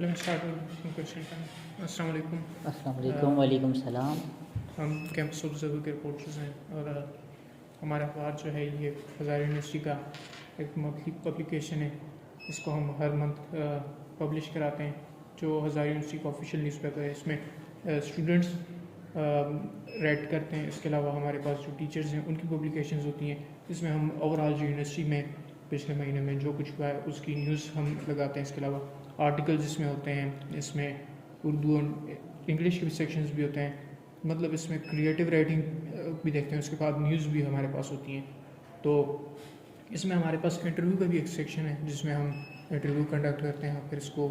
السلام علیکم. السلام علیکم. وعلیکم السلام. ہم کیمپس آبزرور کے رپورٹرز ہیں اور ہمارا اخبار جو ہے یہ ہزار یونیورسٹی کا ایک منتھلی پبلیکیشن ہے. اس کو ہم ہر منتھ پبلش کراتے ہیں جو ہزار یونیورسٹی کا آفیشیل نیوز پیپر ہے. اس میں اسٹوڈنٹس رائٹ کرتے ہیں. اس کے علاوہ ہمارے پاس جو ٹیچرز ہیں ان کی پبلیکیشنز ہوتی ہیں. اس میں ہم اوور آل جو یونیورسٹی میں پچھلے مہینے میں جو کچھ ہوا ہے اس کی نیوز ہم لگاتے ہیں. اس کے علاوہ آرٹیکلز اس میں ہوتے ہیں. اس میں اردو اور انگلش کے بھی سیکشنز بھی ہوتے ہیں. مطلب اس میں کریٹیو رائٹنگ بھی دیکھتے ہیں. اس کے بعد نیوز بھی ہمارے پاس ہوتی ہیں. تو اس میں ہمارے پاس انٹرویو کا بھی ایک سیکشن ہے جس میں ہم انٹرویو کنڈکٹ کرتے ہیں. پھر اس کو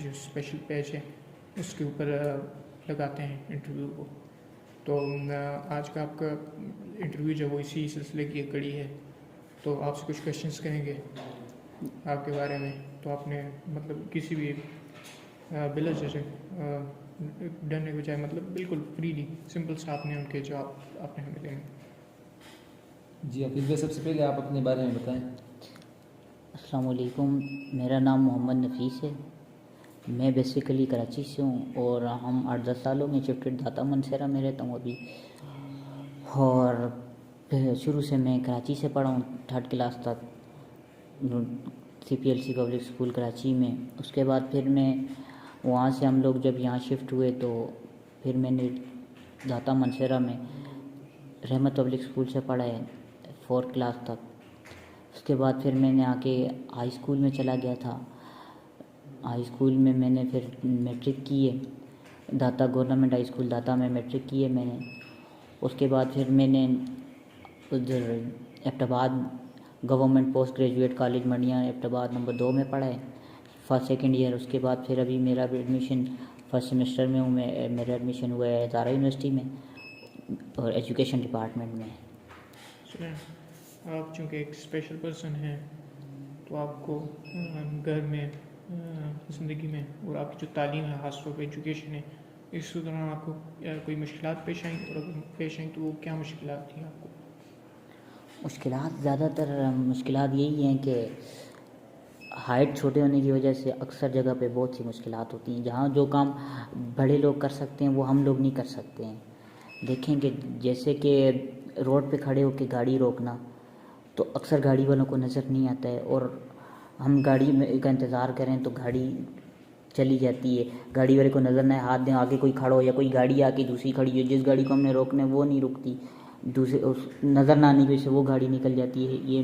جو اسپیشل پیج ہے اس کے اوپر لگاتے ہیں انٹرویو کو. تو آج کا آپ کا انٹرویو جو وہ اسی سلسلے کی ایک کڑی ہے. تو آپ سے کچھ کویشچنس کہیں گے آپ کے بارے میں. تو آپ نے مطلب کسی بھی بلا جھجھک ڈرنے کے بجائے مطلب بالکل فریلی سمپل سا آپ نے ان کے جواب آپ نے ہمیں دینے. جی حفیظ، سب سے پہلے آپ اپنے بارے میں بتائیں. السلام علیکم. میرا نام محمد نفیس ہے. میں بیسیکلی کراچی سے ہوں اور ہم 8-10 سالوں میں شفٹڈ داتا منصیرہ میں رہتا ہوں ابھی. اور شروع سے میں کراچی سے پڑھا ہوں 3rd کلاس تک CPLC پبلک اسکول کراچی میں. اس کے بعد پھر میں وہاں سے ہم لوگ جب یہاں شفٹ ہوئے تو پھر میں نے داتا منصیرہ میں رحمت پبلک اسکول سے پڑھا ہے 4th کلاس تک. اس کے بعد پھر میں نے آ کے ہائی اسکول میں چلا گیا تھا. ہائی اسکول میں میں نے پھر میٹرک کی ہے. داتا گورنمنٹ ہائی اسکول داتا میں میٹرک کی ہے میں نے. اس کے بعد پھر میں نے ادھر Abbottabad government post graduate college Mandian Abbottabad number 2 میں پڑھا ہے 2nd ایئر. اس کے بعد پھر ابھی میرا بھی ایڈمیشن 1st سیمسٹر میں ہوں. میرا ایڈمیشن ہوا ہے ہزارہ یونیورسٹی میں اور ایجوکیشن ڈپارٹمنٹ میں. سنیں آپ چونکہ ایک اسپیشل پرسن ہیں تو آپ کو گھر میں زندگی میں اور آپ کی جو تعلیم ہے خاص طور پہ ایجوکیشن ہے اس دوران آپ کو کوئی مشکلات پیش آئیں اور اگر پیش آئیں تو وہ کیا مشکلات تھیں آپ کو؟ مشکلات زیادہ تر مشکلات یہی ہیں کہ ہائٹ چھوٹے ہونے کی وجہ سے اکثر جگہ پہ بہت سی مشکلات ہوتی ہیں. جہاں جو کام بڑے لوگ کر سکتے ہیں وہ ہم لوگ نہیں کر سکتے ہیں. دیکھیں کہ جیسے کہ روڈ پہ کھڑے ہو کے گاڑی روکنا تو اکثر گاڑی والوں کو نظر نہیں آتا ہے اور ہم گاڑی میں کا انتظار کریں تو گاڑی چلی جاتی ہے. گاڑی والے کو نظر نہ ہاتھ دیں آگے کوئی کھڑا ہو یا کوئی گاڑی آ کے دوسری کھڑی ہو جس گاڑی کو ہم نے روکنا ہے وہ نہیں رکتی. دوسرے نظر نہ آنے کی وجہ سے وہ گاڑی نکل جاتی ہے. یہ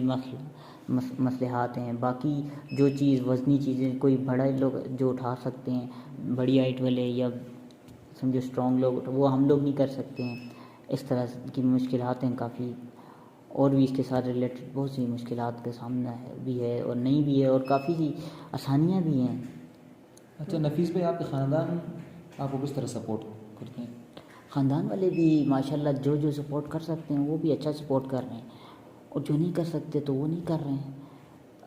مسئلات ہیں. باقی جو چیز وزنی چیزیں کوئی بڑا لوگ جو اٹھا سکتے ہیں بڑی ہائٹ والے یا سمجھو اسٹرانگ لوگ وہ ہم لوگ نہیں کر سکتے ہیں. اس طرح کی مشکلات ہیں کافی. اور بھی اس کے ساتھ ریلیٹڈ بہت سی مشکلات کا سامنا بھی ہے اور نہیں بھی ہے اور کافی سی آسانیاں بھی ہیں. اچھا نفیس بھائی، آپ کے خاندان آپ کو کس طرح سپورٹ کرتے ہیں؟ خاندان والے بھی ماشاءاللہ جو سپورٹ کر سکتے ہیں وہ بھی اچھا سپورٹ کر رہے ہیں اور جو نہیں کر سکتے تو وہ نہیں کر رہے ہیں.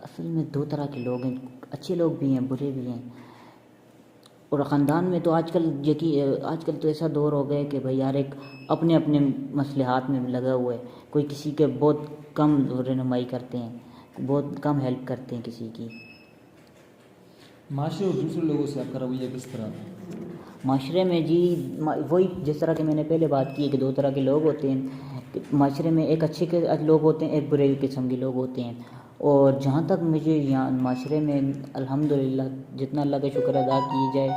اصل میں 2 طرح کے لوگ ہیں، اچھے لوگ بھی ہیں برے بھی ہیں. اور خاندان میں تو آج کل تو ایسا دور ہو گیا کہ بھائی ہر ایک اپنے اپنے مصلحات میں لگا ہوا ہے. کوئی کسی کے بہت کم رہنمائی کرتے ہیں، بہت کم ہیلپ کرتے ہیں کسی کی. معاشرے اور دوسرے لوگوں سے آپ کا رویہ کس طرح؟ معاشرے میں جی وہی جس طرح کہ میں نے پہلے بات کی ہے کہ 2 طرح کے لوگ ہوتے ہیں. معاشرے میں ایک اچھے کے لوگ ہوتے ہیں، ایک برے قسم کے لوگ ہوتے ہیں. اور جہاں تک مجھے یہاں معاشرے میں الحمدللہ جتنا اللہ کا شکر ادا کی جائے،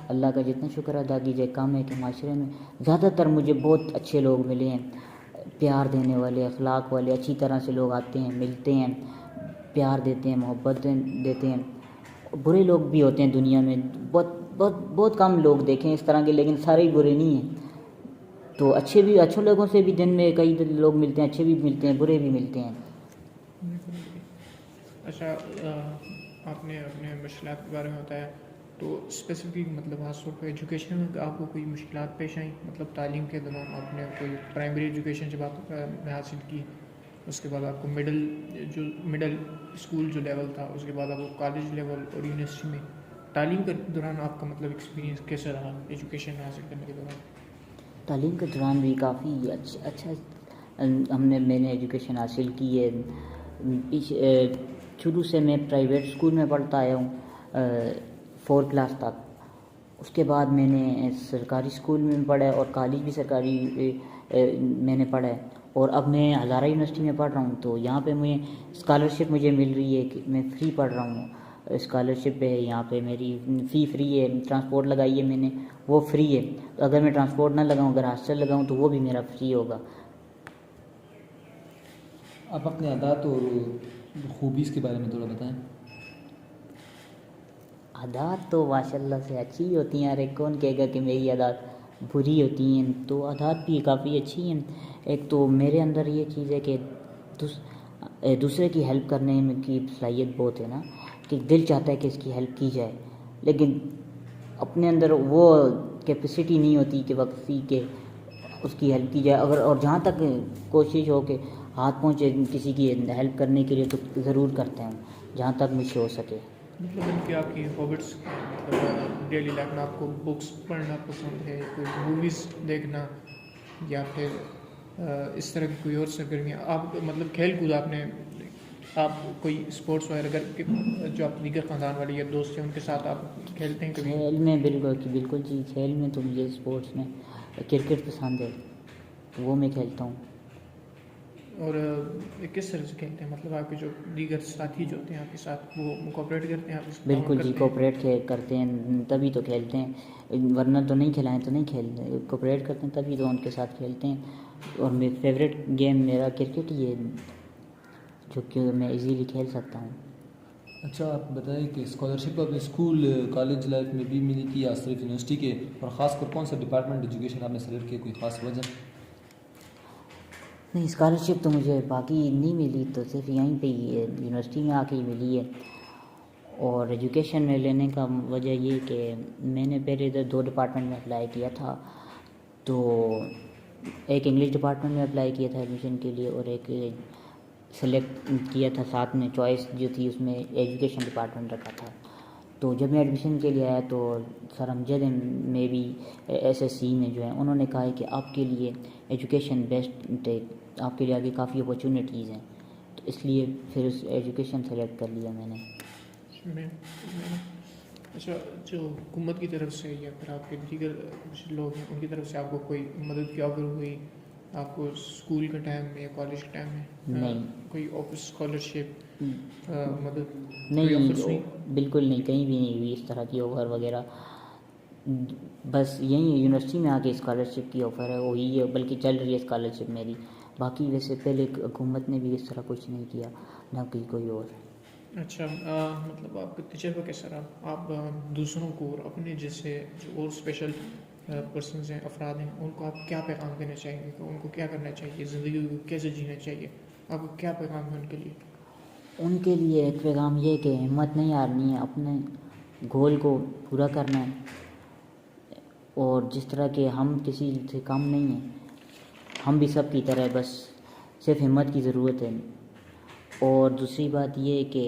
اللہ کا جتنا شکر ادا کی جائے کام ہے کہ معاشرے میں زیادہ تر مجھے بہت اچھے لوگ ملے ہیں. پیار دینے والے، اخلاق والے، اچھی طرح سے لوگ آتے ہیں ملتے ہیں، پیار دیتے ہیں، محبت دیتے ہیں. برے لوگ بھی ہوتے ہیں دنیا میں، بہت کم لوگ دیکھیں اس طرح کے، لیکن سارے ہی برے نہیں ہیں. تو اچھے لوگوں سے بھی دن میں کئی لوگ ملتے ہیں، اچھے بھی ملتے ہیں برے بھی ملتے ہیں. اچھا آپ نے اپنے مشکلات کے بارے میں بتایا تو اسپیسیفک مطلب خاص طور پہ ایجوکیشن میں آپ کو کوئی مشکلات پیش آئیں؟ مطلب تعلیم کے دوران آپ نے کوئی پرائمری ایجوکیشن جب آپ نے حاصل کی اس کے بعد آپ کو مڈل اسکول جو لیول تھا اس کے بعد آپ کو کالج لیول اور یونیورسٹی میں تعلیم کے دوران آپ کا مطلب ایکسپیرینس کیسا رہا ایجوکیشن حاصل کرنے کے دوران؟ تعلیم کے دوران بھی کافی اچھا میں نے ایجوکیشن حاصل کی ہے. شروع سے میں پرائیویٹ اسکول میں پڑھتا آیا ہوں 4 کلاس تک. اس کے بعد میں نے سرکاری اسکول میں پڑھا ہے اور کالج بھی سرکاری میں نے پڑھا ہے، اور اب میں ہزارہ یونیورسٹی میں پڑھ رہا ہوں. تو یہاں پہ مجھے اسکالرشپ مجھے مل رہی ہے کہ میں فری پڑھ رہا ہوں. اسکالرشپ ہے یہاں پہ، میری فی فری ہے، ٹرانسپورٹ لگائی ہے میں نے وہ فری ہے. تو اگر میں ٹرانسپورٹ نہ لگاؤں، اگر ہاسٹل لگاؤں تو وہ بھی میرا فری ہوگا. آپ اپنے عادات اور خوبیز کے بارے میں تھوڑا بتائیں. عادات تو ماشاء اللہ سے اچھی ہی ہوتی ہیں. ارے کون کہے گا کہ میری عادات بری ہوتی ہیں؟ تو عادات بھی کافی اچھی ہیں. ایک تو میرے اندر یہ چیز ہے کہ دوسرے کی ہیلپ کرنے میں کی صلاحیت بہت ہے نا، کہ دل چاہتا ہے کہ اس کی ہیلپ کی جائے، لیکن اپنے اندر وہ کیپیسٹی نہیں ہوتی کہ وقتی کہ اس کی ہیلپ کی جائے. اور جہاں تک کوشش ہو کہ ہاتھ پہنچے کسی کی ہیلپ کرنے کے لیے تو ضرور کرتے ہیں جہاں تک مجھ سے ہو سکے. مطلب ان کی آپ کی ہابٹس ڈیلی لائف میں آپ کو بکس پڑھنا پسند ہے، کوئی موویز دیکھنا، یا پھر اس طرح کی کوئی اور سرگرمیاں؟ آپ مطلب کھیل کود آپ کوئی اسپورٹس وغیرہ جو آپ دیگر خاندان والے یا دوست ہیں ان کے ساتھ آپ کھیلتے ہیں کبھی؟ کھیل میں بالکل جی، کھیل میں تو مجھے اسپورٹس میں کرکٹ پسند ہے، تو وہ میں کھیلتا ہوں. اور کس طرح سے کھیلتے ہیں؟ مطلب آپ کے جو دیگر ساتھی جو ہوتے ہیں آپ کے ساتھ، وہ کوآپریٹ کرتے ہیں آپ کے ساتھ؟ بالکل جی، کوآپریٹ کرتے ہیں تبھی تو کھیلتے ہیں، ورنہ تو نہیں کھلائیں تو نہیں کھیلتے. کوآپریٹ کرتے ہیں تبھی تو ان کے ساتھ کھیلتے ہیں. اور میرا فیوریٹ گیم میرا کرکٹ ہی ہے، جو کہ میں ایزیلی کھیل سکتا ہوں. اچھا آپ بتائیں کہ اسکالرشپ آپ اسکول کالج لائف میں بھی ملی تھی یا صرف یونیورسٹی کے؟ اور خاص کر کون سا ڈپارٹمنٹ ایجوکیشن آپ نے سلیکٹ کیا، کوئی خاص وجہ؟ نہیں، اسکالرشپ تو مجھے باقی نہیں ملی، تو صرف یہیں پہ ہی ہے، یونیورسٹی میں آ کے ہی ملی ہے. اور ایجوکیشن میں لینے کا وجہ یہ کہ میں نے پہلے ادھر 2 ڈپارٹمنٹ میں اپلائی کیا تھا. تو ایک انگلش ڈپارٹمنٹ میں اپلائی کیا تھا ایڈمیشن کے لیے، اور ایک سلیکٹ کیا تھا ساتھ میں چوائس جو تھی اس میں ایجوکیشن ڈپارٹمنٹ رکھا تھا. تو جب میں ایڈمیشن کے لیے آیا تو سر امجد میں بھی SSC میں جو ہیں انہوں نے کہا ہے کہ آپ کے لیے ایجوکیشن بیسٹ ہے، آپ کے لیے آگے کافی اپرچونیٹیز ہیں. تو اس لیے پھر اس ایجوکیشن سلیکٹ کر لیا میں نے. اچھا، جو حکومت کی طرف سے یا پھر آپ کے دیگر کچھ لوگ ہیں ان کی طرف سے آپ کو کوئی مدد کی آفر ہوئی آپ کو اسکول کے ٹائم میں یا کالج کے ٹائم میں؟ نہیں، کوئی آفس اسکالرشپ مدد نہیں، بالکل نہیں، کہیں بھی نہیں ہوئی اس طرح کی آفر وغیرہ. بس یہیں یونیورسٹی میں آ کے اسکالرشپ کی آفر ہے وہی ہے، بلکہ چل رہی ہے اسکالرشپ میری. باقی ویسے پہلے حکومت نے بھی اس طرح کچھ نہیں کیا، نہ کوئی اور. اچھا، مطلب آپ کا تجربہ کیسا رہا؟ آپ دوسروں کو اور اپنے جیسے جو اور اسپیشل پرسنز ہیں، افراد ہیں، ان کو آپ کیا پیغام دینا چاہیں گے کہ ان کو کیا کرنا چاہیے، زندگی کو کیسے جینا چاہیے؟ آپ کو کیا پیغام ہے ان کے لیے؟ ان کے لیے ایک پیغام یہ کہ ہمت نہیں ہارنی ہے، اپنے گول کو پورا کرنا ہے. اور جس طرح کہ ہم کسی سے کم نہیں ہیں، ہم بھی سب کی طرح، بس صرف ہمت کی ضرورت ہے. اور دوسری بات یہ کہ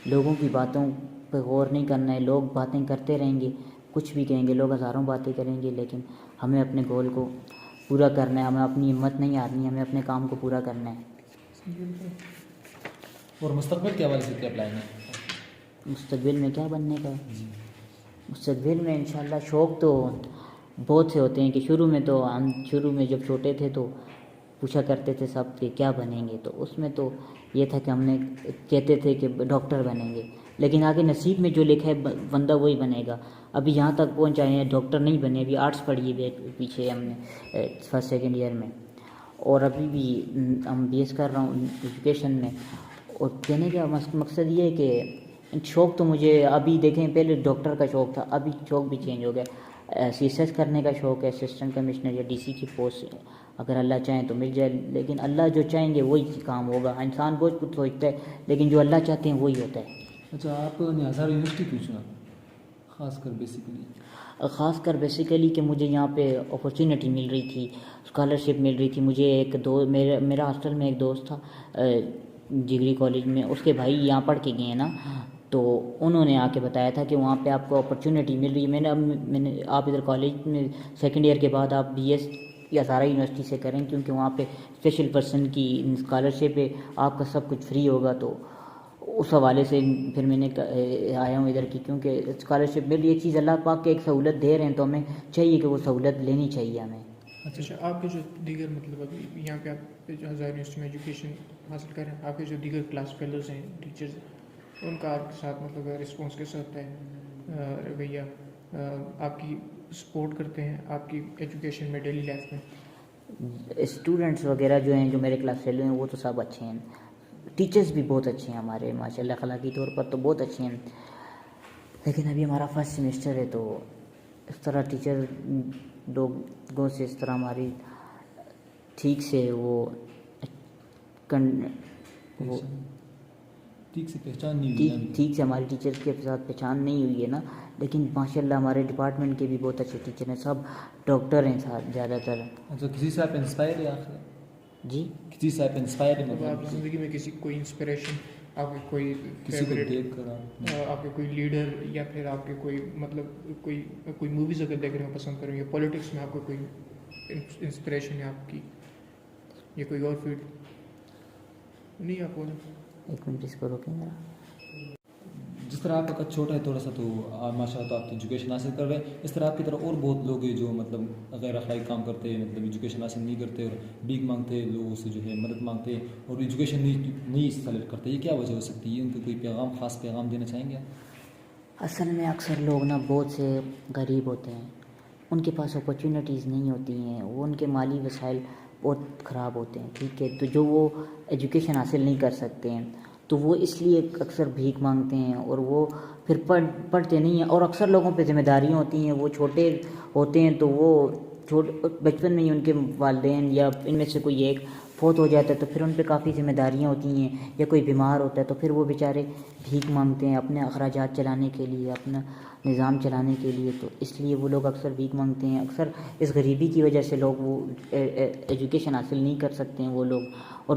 لوگوں کی باتوں پہ غور نہیں کرنا ہے. لوگ باتیں کرتے رہیں گے، کچھ بھی کہیں گے، لوگ ہزاروں باتیں کریں گے، لیکن ہمیں اپنے گول کو پورا کرنا ہے. ہمیں اپنی ہمت نہیں ہارنی ہے، ہمیں اپنے کام کو پورا کرنا ہے. اور مستقبل کے حوالے سے کیا پلان ہے؟ مستقبل میں کیا بننے کا؟ مستقبل میں انشاءاللہ شوق تو بہت سے ہوتے ہیں کہ شروع میں جب چھوٹے تھے تو پوچھا کرتے تھے سب کہ کیا بنیں گے، تو اس میں تو یہ تھا کہ ہم نے کہتے تھے کہ ڈاکٹر بنیں گے، لیکن آگے نصیب میں جو لکھا ہے بندہ وہی بنے گا. ابھی یہاں تک پہنچائے ہیں، ڈاکٹر نہیں بنے، ابھی آرٹس پڑھی ہے پیچھے ہم نے 1st 2nd ایئر میں، اور ابھی بھی ہم BS کر رہا ہوں ایجوکیشن میں. اور کہنے کا مقصد یہ ہے کہ شوق تو مجھے ابھی دیکھیں پہلے ڈاکٹر کا شوق تھا، ابھی شوق بھی چینج ہو گیا. CSS کرنے کا شوق ہے، اسسٹنٹ کمشنر یا DC کی پوسٹ اگر اللہ چاہیں تو مل جائے، لیکن اللہ جو چاہیں گے وہی کام ہوگا. انسان بہت کچھ سوچتا ہے لیکن جو اللہ چاہتے ہیں وہی ہوتا ہے. اچھا، آپ نے ہزارہ یونیورسٹی کیوں چنا خاص کر بیسیکلی کہ مجھے یہاں پہ اپرچونیٹی مل رہی تھی، اسکالرشپ مل رہی تھی. مجھے میرا ہاسٹل میں ایک دوست تھا جگری کالج میں، اس کے بھائی یہاں پڑھ کے گئے ہیں نا، تو انہوں نے آ کے بتایا تھا کہ وہاں پہ آپ کو اپرچونیٹی مل رہی ہے. میں نے آپ ادھر کالج میں 2nd ایئر کے بعد آپ BS یا ہزارہ یونیورسٹی سے کریں، کیونکہ وہاں پہ اسپیشل پرسن کی اسکالرشپ ہے، آپ کا سب کچھ فری ہوگا. تو اس حوالے سے پھر میں نے آیا ہوں ادھر کی، کیونکہ اسکالرشپ میرے یہ چیز اللہ پاک کے ایک سہولت دے رہے ہیں تو ہمیں چاہیے کہ وہ سہولت لینی چاہیے ہمیں. اچھا آپ کے جو دیگر مطلب ابھی یہاں پہ آپ جو ہزار یونیورسٹی میں ایجوکیشن حاصل کر رہے ہیں، آپ کے جو دیگر کلاس فیلوز ہیں، ٹیچرز، ان کا آپ کے ساتھ مطلب رسپانس کے ساتھ ہے رویہ، آپ کی سپورٹ کرتے ہیں آپ کی ایجوکیشن میں، ڈیلی لائف میں؟ اسٹوڈنٹس وغیرہ جو ہیں جو میرے کلاس فیلو ہیں وہ تو سب اچھے ہیں، ٹیچرز بھی بہت اچھے ہیں ہمارے ماشاء اللہ، اخلاقی طور پر تو بہت اچھے ہیں. لیکن ابھی ہمارا فرسٹ سیمسٹر ہے تو اس طرح ٹیچر لوگوں سے اس طرح ہماری ٹھیک سے وہ ٹھیک سے پہچان نہیں ہوئی ابھی. ٹھیک سے ہماری ٹیچر کے ساتھ پہچان نہیں ہوئی ہے نا. لیکن ماشاء اللہ ہمارے ڈپارٹمنٹ کے بھی بہت اچھے ٹیچر ہیں، سب ڈاکٹر ہیں ساتھ زیادہ تر. اچھا کسی سے آپ انسپائر ہے آخر؟ جی کسی سے آپ انسپائر ہے مطلب آپ مطلب زندگی میں کسی کوئی انسپریشن، آپ کے کوئی کسی کو فیوریٹ، دیکھ کر آپ کے کوئی لیڈر، یا پھر آپ کے کوئی مطلب کوئی موویز اگر دیکھ رہے ہو پسند کریں، یا پولیٹکس میں آپ کو کوئی انسپریشن ہے آپ کی، یا کوئی اور فیلڈ نہیں آپ کو؟ ایک منٹ اس کو روکیں ذرا. جس طرح آپ کا قد چھوٹا ہے تھوڑا سا تو آپ ماشاء اللہ تو آپ ایجوکیشن حاصل کر رہے ہیں، اس طرح آپ کی طرح اور بہت لوگ ہیں جو مطلب غیر اخلاقی کام کرتے ہیں، مطلب ایجوکیشن حاصل نہیں کرتے اور بھیک مانگتے ہیں، لوگوں سے جو ہے مدد مانگتے ہیں اور ایجوکیشن نہیں سلیکٹ کرتے. یہ کیا وجہ ہو سکتی ہے؟ ان کو کوئی پیغام، خاص پیغام دینا چاہیں گے آپ؟ اصل میں اکثر لوگ نا بہت سے غریب ہوتے ہیں، ان کے پاس اپرچونیٹیز نہیں ہوتی ہیں، وہ ان کے مالی وسائل بہت خراب ہوتے ہیں، ٹھیک ہے، تو جو وہ ایجوکیشن حاصل نہیں کر سکتے ہیں تو وہ اس لیے اکثر بھیک مانگتے ہیں اور وہ پھر پڑھتے نہیں ہیں. اور اکثر لوگوں پہ ذمہ داریاں ہوتی ہیں، وہ چھوٹے ہوتے ہیں تو وہ بچپن میں ہی ان کے والدین یا ان میں سے کوئی ایک فوت ہو جاتا ہے تو پھر ان پہ کافی ذمہ داریاں ہوتی ہیں، یا کوئی بیمار ہوتا ہے تو پھر وہ بیچارے بھیک مانگتے ہیں اپنے اخراجات چلانے کے لیے، اپنا نظام چلانے کے لیے. تو اس لیے وہ لوگ اکثر بھیک مانگتے ہیں. اکثر اس غریبی کی وجہ سے لوگ وہ ایجوکیشن حاصل نہیں کر سکتے ہیں وہ لوگ. اور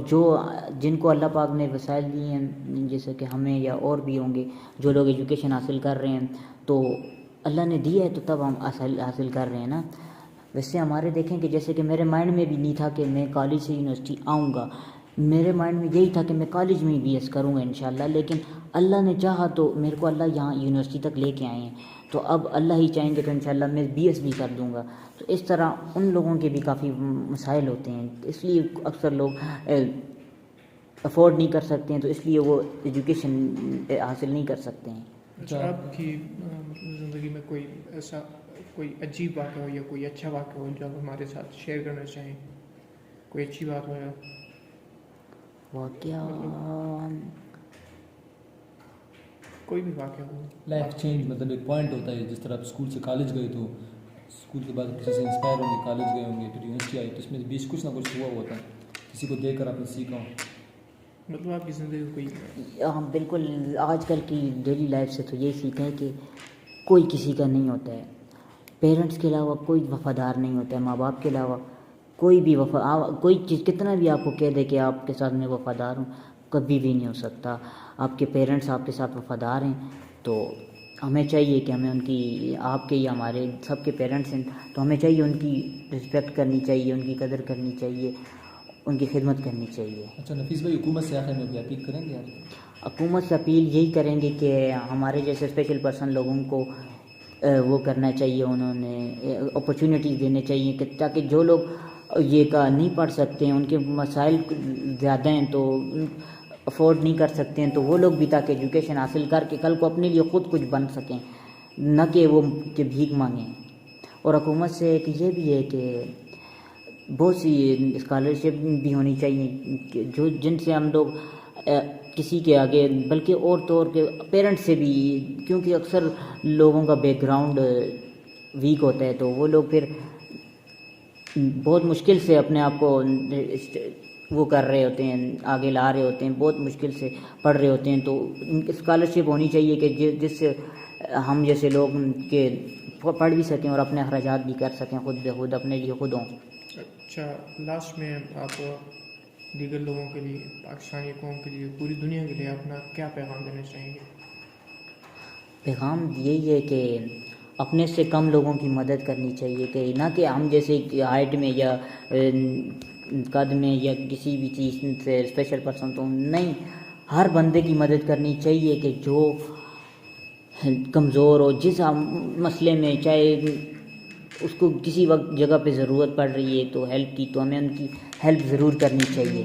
جن کو اللہ پاک نے وسائل دیے ہیں، جیسے کہ ہمیں یا اور بھی ہوں گے جو لوگ ایجوکیشن حاصل کر رہے ہیں، تو اللہ نے دیا ہے تو تب ہم حاصل کر رہے ہیں نا. ویسے ہمارے دیکھیں کہ جیسے کہ میرے مائنڈ میں بھی نہیں تھا کہ میں کالج سے یونیورسٹی آؤں گا، میرے مائنڈ میں یہی تھا کہ میں کالج میں بی ایس کروں گا انشاءاللہ. لیکن اللہ نے چاہا تو میرے کو اللہ یہاں یونیورسٹی تک لے کے آئے ہیں، تو اب اللہ ہی چاہیں گے تو انشاءاللہ میں بی ایس بھی کر دوں گا. تو اس طرح ان لوگوں کے بھی کافی مسائل ہوتے ہیں، اس لیے اکثر لوگ افورڈ نہیں کر سکتے ہیں، تو اس لیے وہ ایجوکیشن حاصل نہیں کر سکتے ہیں. اچھا آپ کی زندگی میں کوئی ایسا کوئی عجیب واقعہ ہو یا کوئی اچھا واقعہ ہو جو آپ ہمارے ساتھ شیئر کرنا چاہیں؟ کوئی اچھی بات ہو یا واقعہ کوئی بھی واقعہ ہو؟ لائف چینج مطلب ایک پوائنٹ ہوتا ہے، جس طرح آپ اسکول سے کالج گئے تو اسکول کے بعد کسی سے انسپائر ہوں گے، کالج گئے ہوں گے، پھر یونیورسٹی آئی، تو اس میں بیچ کچھ نہ کچھ ہوا ہوتا ہے، کسی کو دیکھ کر آپ نے سیکھا ہو. مطلب آپ کی زندگی کوئی ہم بالکل آج کل کی ڈیلی لائف سے تو یہی سیکھیں کہ کوئی کسی کا نہیں ہوتا ہے. پیرنٹس کے علاوہ کوئی وفادار نہیں ہوتا ہے، ماں باپ کے علاوہ کوئی بھی کوئی چیز کتنا بھی آپ کو کہہ دے کہ آپ کے ساتھ میں وفادار ہوں، کبھی بھی نہیں ہو سکتا. آپ کے پیرنٹس آپ کے ساتھ وفادار ہیں تو ہمیں چاہیے کہ ہمیں ان کی، آپ کے یا ہمارے سب کے پیرنٹس ہیں تو ہمیں چاہیے ان کی رسپیکٹ کرنی چاہیے، ان کی قدر کرنی چاہیے، ان کی خدمت کرنی چاہیے. اچھا نفیس بھائی، حکومت سے آخر میں کوئی اپیل کریں گے آپ؟ حکومت سے اپیل یہی کریں گے کہ ہمارے جیسے اسپیشل پرسن لوگوں کو وہ کرنا چاہیے، انہوں نے اپرچونیٹیز دینے چاہیے کہ تاکہ جو لوگ یہ کا نہیں پڑھ سکتے ہیں، ان کے مسائل زیادہ ہیں تو افورڈ نہیں کر سکتے ہیں، تو وہ لوگ بھی تاکہ ایجوکیشن حاصل کر کے کل کو اپنے لیے خود کچھ بن سکیں، نہ کہ وہ کہ بھیک مانگیں. اور حکومت سے ایک یہ بھی ہے کہ بہت سی اسکالرشپ بھی ہونی چاہیے جو جن سے ہم لوگ کسی کے آگے، بلکہ اور طور کے پیرنٹس سے بھی، کیونکہ اکثر لوگوں کا بیک گراؤنڈ ویک ہوتا ہے تو وہ لوگ پھر بہت مشکل سے اپنے آپ کو وہ کر رہے ہوتے ہیں، آگے لا رہے ہوتے ہیں، بہت مشکل سے پڑھ رہے ہوتے ہیں. تو اسکالرشپ ہونی چاہیے کہ جس سے ہم جیسے لوگ کے پڑھ بھی سکیں اور اپنے اخراجات بھی کر سکیں، خود بے خود اپنے لیے خود ہوں. اچھا لاسٹ میں آپ دیگر لوگوں کے لیے، پاکستانی قوم کے لیے، پوری دنیا کے لیے اپنا کیا پیغام دینا چاہیں گے؟ پیغام یہی ہے کہ اپنے سے کم لوگوں کی مدد کرنی چاہیے، کہ نہ کہ ہم جیسے ہائٹ میں یا قد میں یا کسی بھی چیز سے اسپیشل پرسن تو نہیں، ہر بندے کی مدد کرنی چاہیے کہ جو کمزور ہو، جس مسئلے میں، چاہے اس کو کسی وقت جگہ پہ ضرورت پڑ رہی ہے تو ہیلپ کی، تو ہمیں ان کی ہیلپ ضرور کرنی چاہیے.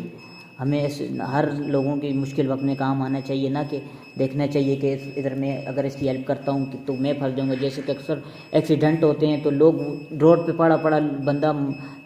ہمیں ہر لوگوں کی مشکل وقت میں کام آنا چاہیے، نہ کہ دیکھنا چاہیے کہ ادھر میں اگر اس کی ہیلپ کرتا ہوں تو میں پھنس جاؤں گا. جیسے کہ اکثر ایکسیڈنٹ ہوتے ہیں تو لوگ روڈ پہ پڑا بندہ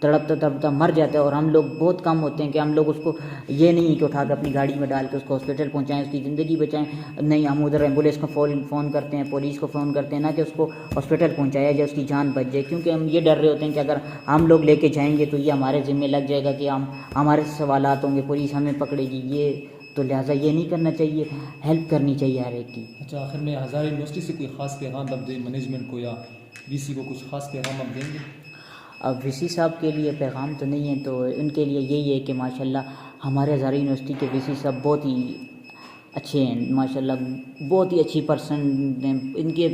تڑپتا تڑپتا مر جاتا ہے، اور ہم لوگ بہت کم ہوتے ہیں کہ ہم لوگ اس کو یہ نہیں کہ اٹھا کے اپنی گاڑی میں ڈال کے اس کو ہاسپٹل پہنچائیں، اس کی زندگی بچائیں. نہیں، ہم ادھر ایمبولینس کو فون کرتے ہیں، پولیس کو فون کرتے ہیں، نہ کہ اس کو ہاسپٹل پہنچایا جائے، اس کی جان بچ جائے. کیونکہ ہم یہ ڈر رہے ہوتے ہیں کہ اگر ہم لوگ لے کے جائیں گے تو یہ ہمارے ذمہ لگ جائے گا، کہ ہمارے سوالات ہوں گے، پولیس ہمیں پکڑے گی. یہ تو لہٰذا یہ نہیں کرنا چاہیے، ہیلپ کرنی چاہیے ہر ایک کی. اچھا، آخر میں ہزارہ یونیورسٹی سے کوئی خاص پیغام آپ دیں مینجمنٹ کو یا وی سی کو، کچھ خاص پیغام آپ دیں گے؟ اب وی سی صاحب کے لیے پیغام تو نہیں ہے، تو ان کے لیے یہی ہے کہ ماشاءاللہ ہمارے ہزارہ یونیورسٹی کے وی سی صاحب بہت ہی اچھے ہیں، ماشاءاللہ بہت ہی اچھی پرسن ہیں. ان کے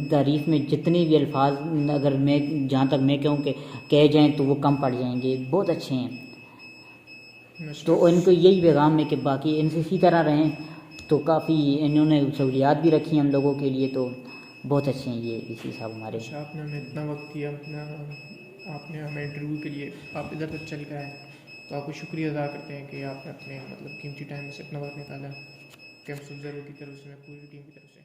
تعریف میں جتنے بھی الفاظ اگر میں جہاں تک میں کہوں کہ کہے جائیں تو وہ کم پڑ جائیں گے. بہت اچھے ہیں. تو ان کو یہی پیغام ہے کہ باقی ان سے اسی طرح رہیں. تو کافی انہوں نے سہولیات بھی رکھی ہم لوگوں کے لیے، تو بہت اچھے ہیں یہ وی سی صاحب ہمارے. اچھا، آپ نے ہمیں اتنا وقت دیا، آپ نے ہمیں انٹرویو کے لیے آپ ادھر تک چل گئے، تو آپ کو شکریہ ادا کرتے ہیں کہ آپ نے اپنے قیمتی ٹائم سے اپنا وقت نکالا. کیمپس آبزرور کی طرف سے، میں پوری ٹیم کی طرف سے